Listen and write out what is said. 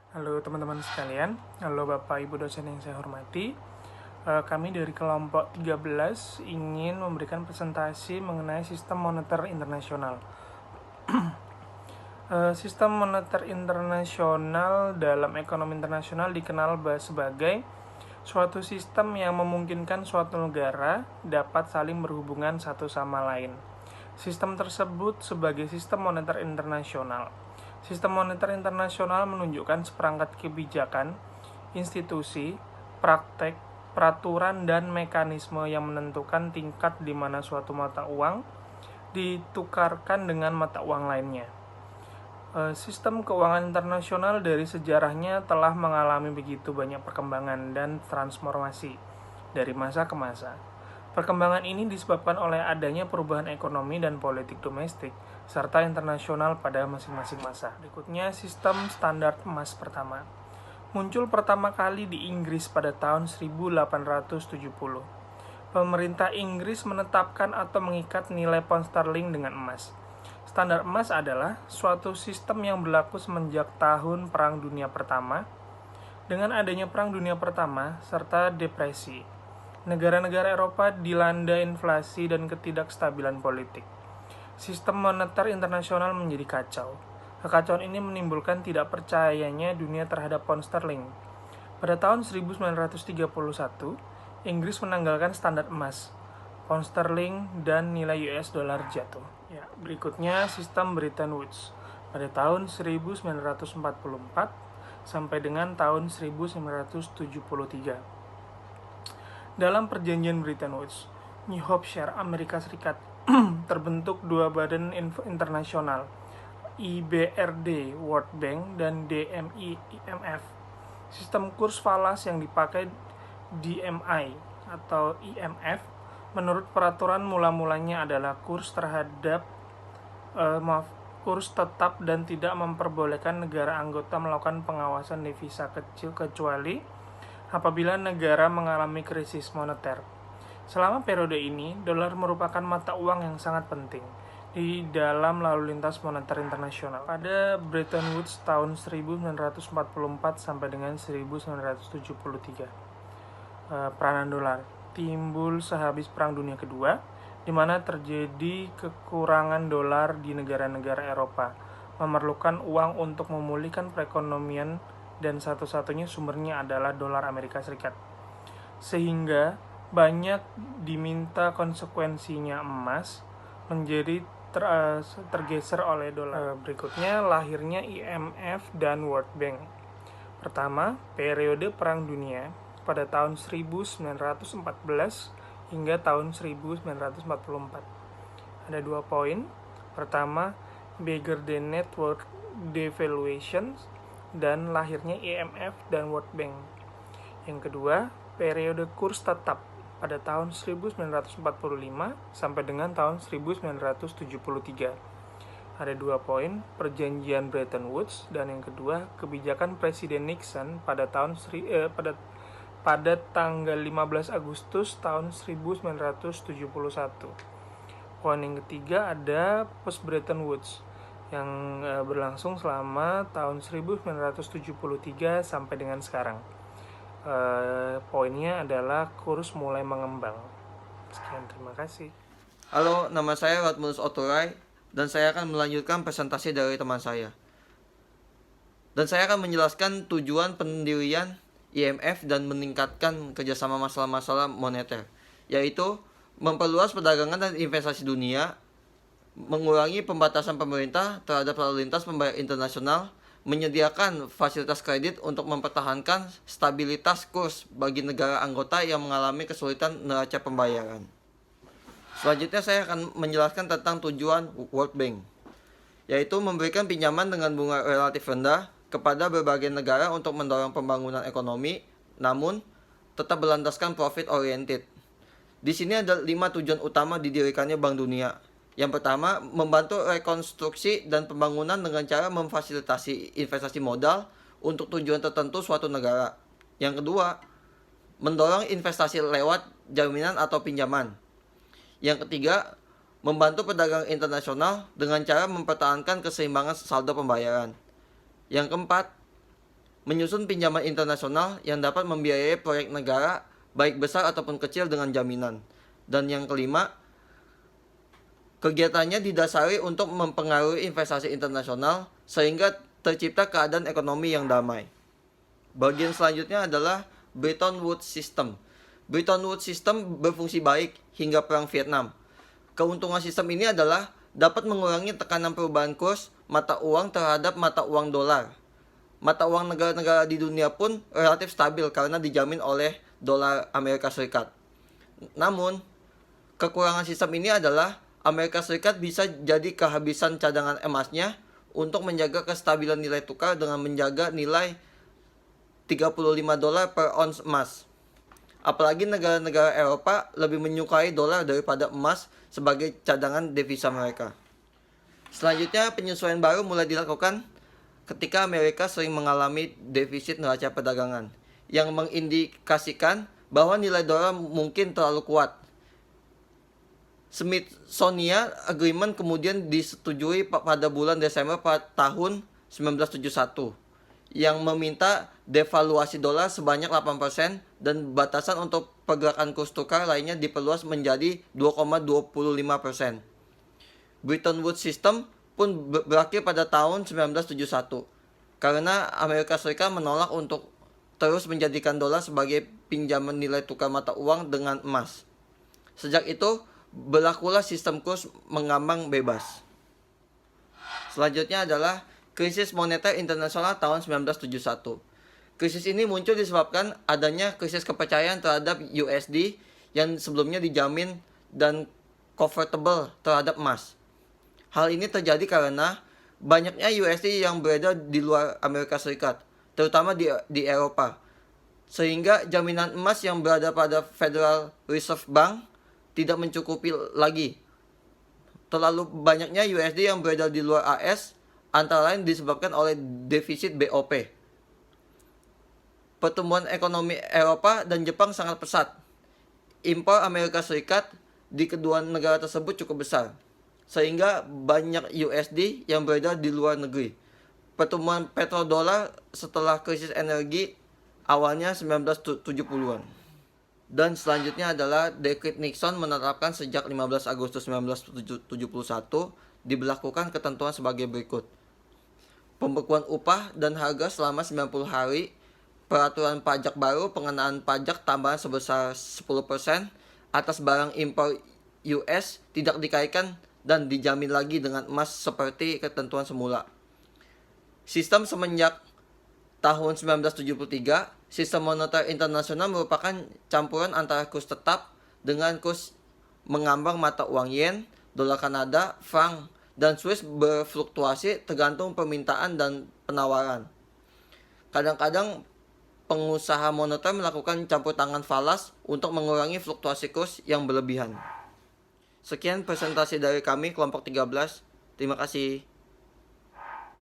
Halo teman-teman sekalian, halo Bapak Ibu dosen yang saya hormati. Kami dari kelompok 13 ingin memberikan presentasi mengenai sistem moneter internasional. Sistem moneter internasional dalam ekonomi internasional dikenal sebagai suatu sistem yang memungkinkan suatu negara dapat saling berhubungan satu sama lain. Sistem tersebut sebagai sistem moneter internasional. Sistem moneter internasional menunjukkan seperangkat kebijakan, institusi, praktek, peraturan, dan mekanisme yang menentukan tingkat di mana suatu mata uang ditukarkan dengan mata uang lainnya. Sistem keuangan internasional dari sejarahnya telah mengalami begitu banyak perkembangan dan transformasi dari masa ke masa. Perkembangan ini disebabkan oleh adanya perubahan ekonomi dan politik domestik serta internasional pada masing-masing masa. Berikutnya, sistem standar emas pertama. Muncul pertama kali di Inggris pada tahun 1870. Pemerintah Inggris menetapkan atau mengikat nilai pound sterling dengan emas. Standar emas adalah suatu sistem yang berlaku semenjak tahun Perang Dunia Pertama. Dengan adanya Perang Dunia Pertama serta depresi, negara-negara Eropa dilanda inflasi dan ketidakstabilan politik. Sistem moneter internasional menjadi kacau. Kekacauan ini menimbulkan tidak percayanya dunia terhadap pound sterling. Pada tahun 1931, Inggris menanggalkan standar emas, pound sterling, dan nilai US dollar jatuh. Ya, berikutnya sistem Bretton Woods pada tahun 1944 sampai dengan tahun 1973. Dalam perjanjian Bretton Woods, New Hampshire, Amerika Serikat, terbentuk dua badan internasional, IBRD World Bank dan DMI IMF. Sistem kurs falas yang dipakai DMI atau IMF menurut peraturan mula-mulanya adalah kurs kurs tetap dan tidak memperbolehkan negara anggota melakukan pengawasan devisa kecil kecuali apabila negara mengalami krisis moneter. Selama periode ini, dolar merupakan mata uang yang sangat penting di dalam lalu lintas moneter internasional. Pada Bretton Woods tahun 1944 sampai dengan 1973, peranan dolar timbul sehabis Perang Dunia Kedua, di mana terjadi kekurangan dolar di negara-negara Eropa, memerlukan uang untuk memulihkan perekonomian dan satu-satunya sumbernya adalah dolar Amerika Serikat. Sehingga banyak diminta konsekuensinya emas menjadi tergeser oleh dolar. Berikutnya lahirnya IMF dan World Bank. Pertama, periode Perang Dunia pada tahun 1914 hingga tahun 1944. Ada 2 poin. Pertama, bigger than net worth devaluation dan lahirnya IMF dan World Bank. Yang kedua, periode kurs tetap pada tahun 1945 sampai dengan tahun 1973. Ada 2 poin, perjanjian Bretton Woods, dan yang kedua, kebijakan Presiden Nixon pada tanggal 15 Agustus tahun 1971. Poin yang ketiga ada post Bretton Woods yang berlangsung selama tahun 1973 sampai dengan sekarang. Poinnya adalah kurs mulai mengembang. Sekian, terima kasih. Halo, nama saya Ratmulus Oturai dan saya akan melanjutkan presentasi dari teman saya. Dan saya akan menjelaskan tujuan pendirian IMF dan meningkatkan kerjasama masalah-masalah moneter, yaitu memperluas perdagangan dan investasi dunia, mengurangi pembatasan pemerintah terhadap lalu lintas pembayar internasional, menyediakan fasilitas kredit untuk mempertahankan stabilitas kurs bagi negara anggota yang mengalami kesulitan neraca pembayaran. Selanjutnya saya akan menjelaskan tentang tujuan World Bank, yaitu memberikan pinjaman dengan bunga relatif rendah kepada berbagai negara untuk mendorong pembangunan ekonomi, namun tetap berlandaskan profit oriented. Di sini ada 5 tujuan utama didirikannya Bank Dunia. Yang pertama, membantu rekonstruksi dan pembangunan dengan cara memfasilitasi investasi modal untuk tujuan tertentu suatu negara. Yang kedua, mendorong investasi lewat jaminan atau pinjaman. Yang ketiga, membantu pedagang internasional dengan cara mempertahankan keseimbangan saldo pembayaran. Yang keempat, Menyusun pinjaman internasional yang dapat membiayai proyek negara, baik besar ataupun kecil dengan jaminan. Dan yang kelima, kegiatannya didasari untuk mempengaruhi investasi internasional sehingga tercipta keadaan ekonomi yang damai. Bagian selanjutnya adalah Bretton Woods System. Bretton Woods System berfungsi baik hingga Perang Vietnam. Keuntungan sistem ini adalah dapat mengurangi tekanan perubahan kurs mata uang terhadap mata uang dolar. Mata uang negara-negara di dunia pun relatif stabil karena dijamin oleh dolar Amerika Serikat. Namun, kekurangan sistem ini adalah Amerika Serikat bisa jadi kehabisan cadangan emasnya untuk menjaga kestabilan nilai tukar dengan menjaga nilai $35 per ons emas. Apalagi negara-negara Eropa lebih menyukai dolar daripada emas sebagai cadangan devisa mereka. Selanjutnya, penyesuaian baru mulai dilakukan ketika Amerika sering mengalami defisit neraca perdagangan yang mengindikasikan bahwa nilai dolar mungkin terlalu kuat. Smithsonian Agreement kemudian disetujui pada bulan Desember tahun 1971 yang meminta devaluasi dolar sebanyak 8% dan batasan untuk pergerakan kurs tukar lainnya diperluas menjadi 2,25%. Bretton Woods System pun berakhir pada tahun 1971 karena Amerika Serikat menolak untuk terus menjadikan dolar sebagai pinjaman nilai tukar mata uang dengan emas. Sejak itu, berlakulah sistem kurs mengambang bebas. Selanjutnya adalah krisis moneter internasional tahun 1971. Krisis ini muncul disebabkan adanya krisis kepercayaan terhadap USD yang sebelumnya dijamin dan convertible terhadap emas. Hal ini terjadi karena banyaknya USD yang beredar di luar Amerika Serikat, terutama di Eropa, sehingga jaminan emas yang berada pada Federal Reserve Bank tidak mencukupi lagi. Terlalu banyaknya USD yang beredar di luar AS antara lain disebabkan oleh defisit BOP. Pertumbuhan ekonomi Eropa dan Jepang sangat pesat. Impor Amerika Serikat di kedua negara tersebut cukup besar, sehingga banyak USD yang beredar di luar negeri. Pertumbuhan petrodolar setelah krisis energi awalnya 1970-an. Dan selanjutnya adalah Dekret Nixon menetapkan sejak 15 Agustus 1971 diberlakukan ketentuan sebagai berikut. Pembekuan upah dan harga selama 90 hari, peraturan pajak baru, pengenaan pajak tambahan sebesar 10% atas barang impor US tidak dikaitkan dan dijamin lagi dengan emas seperti ketentuan semula. Sistem semenjak tahun 1973, sistem moneter internasional merupakan campuran antara kurs tetap dengan kurs mengambang mata uang yen, dolar Kanada, franc, dan Swiss berfluktuasi tergantung permintaan dan penawaran. Kadang-kadang pengusaha moneter melakukan campur tangan falas untuk mengurangi fluktuasi kurs yang berlebihan. Sekian presentasi dari kami kelompok 13. Terima kasih.